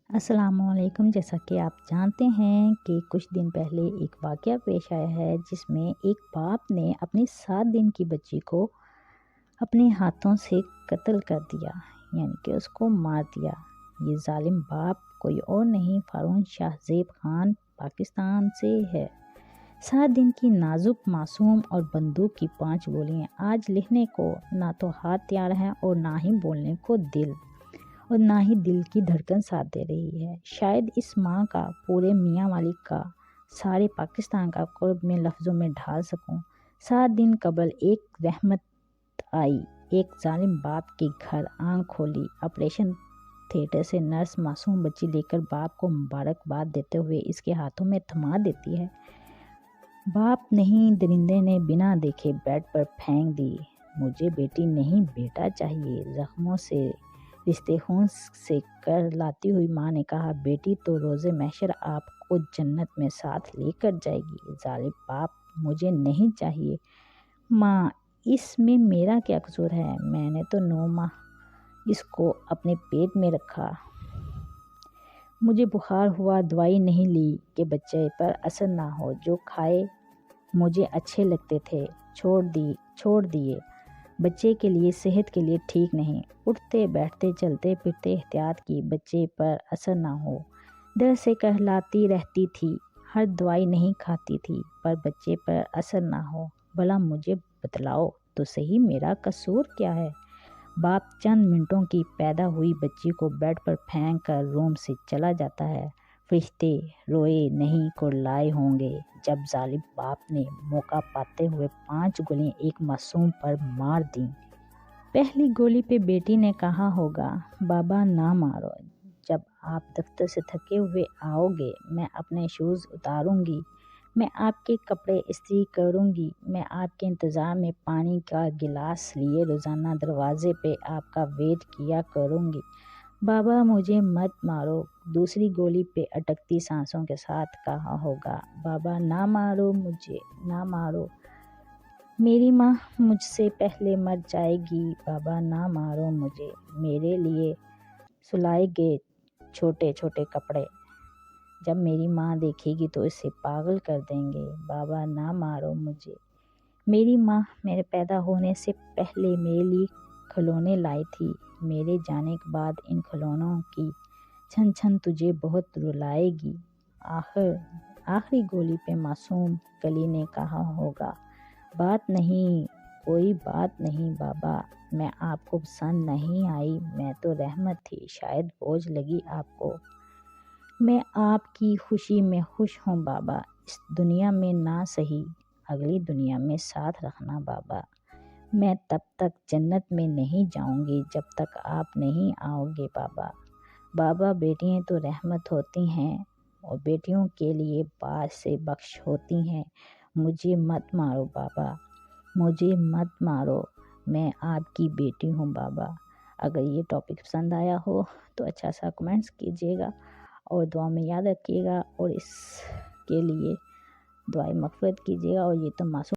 अस्सलाम वालेकुम। जैसा कि आप जानते हैं कि कुछ दिन पहले एक वाक़या पेश आया है जिसमें एक बाप ने अपनी 7 दिन की बच्ची को अपने हाथों से कत्ल कर दिया, यानी कि उसको मार दिया। ये ज़ालिम बाप कोई और नहीं, फ़ारून शाहज़ेब खान पाकिस्तान से है। 7 दिन की नाजुक मासूम और बंदूक की 5 गोलियां। आज लिखने को ना तो हाथ तैयार है और ना ही बोलने को दिल, और ना ही दिल की धड़कन साथ दे रही है। शायद इस माँ का, पूरे मियाँ वाली का, सारे पाकिस्तान का कुर्ब में लफ्ज़ों में ढाल सकूं। 7 दिन कबल एक रहमत आई। एक जालिम बाप के घर आंख खोली। ऑपरेशन थिएटर से नर्स मासूम बच्ची लेकर बाप को मुबारकबाद देते हुए इसके हाथों में थमा देती है। बाप नहीं, दरिंदे ने बिना देखे बेड पर फेंक दी। मुझे बेटी नहीं बेटा चाहिए। जख्मों से रिश्ते खून से कर लाती हुई माँ ने कहा, बेटी तो रोज़े महशर आपको जन्नत में साथ लेकर जाएगी। जालिम बाप, मुझे नहीं चाहिए। माँ, इसमें मेरा क्या कसूर है? मैंने तो 9 माह इसको अपने पेट में रखा। मुझे बुखार हुआ, दवाई नहीं ली कि बच्चे पर असर ना हो। जो खाए मुझे अच्छे लगते थे, छोड़ दिए। बच्चे के लिए, सेहत के लिए ठीक नहीं। उठते बैठते चलते फिरते एहतियात की, बच्चे पर असर ना हो। डर से कहलाती रहती थी। हर दवाई नहीं खाती थी पर बच्चे पर असर ना हो। भला मुझे बतलाओ तो सही, मेरा कसूर क्या है? बाप चंद मिनटों की पैदा हुई बच्ची को बेड पर फेंक कर रूम से चला जाता है। फरिश्ते रोए नहीं कुरलाए होंगे जब जालिम बाप ने मौका पाते हुए 5 गोलियां एक मासूम पर मार दी। पहली गोली पे बेटी ने कहा होगा, बाबा ना मारो। जब आप दफ्तर से थके हुए आओगे, मैं अपने शूज़ उतारूंगी, मैं आपके कपड़े इस्त्री करूंगी, मैं आपके इंतज़ार में पानी का गिलास लिए रोज़ाना दरवाजे पे आपका वेट किया करूंगी। बाबा मुझे मत मारो। दूसरी गोली पे अटकती सांसों के साथ कहा होगा, बाबा ना मारो, मुझे ना मारो, मेरी माँ मुझसे पहले मर जाएगी। बाबा ना मारो मुझे, मेरे लिए सुलाएगे छोटे छोटे कपड़े, जब मेरी माँ देखेगी तो इसे पागल कर देंगे। बाबा ना मारो मुझे, मेरी माँ मेरे पैदा होने से पहले मेरे लिए खिलौने लाई थी। मेरे जाने के बाद इन खिलौनों की छन छन तुझे बहुत रुलाएगी। आखिरी गोली पे मासूम कली ने कहा होगा, बात नहीं, कोई बात नहीं बाबा, मैं आपको पसंद नहीं आई, मैं तो रहमत थी, शायद बोझ लगी आपको। मैं आपकी खुशी में खुश हूँ बाबा। इस दुनिया में ना सही, अगली दुनिया में साथ रखना बाबा। मैं तब तक जन्नत में नहीं जाऊंगी जब तक आप नहीं आओगे बाबा। बाबा, बेटियां तो रहमत होती हैं और बेटियों के लिए बात से बख्श होती हैं। मुझे मत मारो बाबा, मुझे मत मारो, मैं आपकी बेटी हूँ बाबा। अगर ये टॉपिक पसंद आया हो तो अच्छा सा कमेंट्स कीजिएगा और दुआ में याद रखिएगा, और इसके लिए दुआएं मग़फ़िरत कीजिएगा। और ये तो मासूम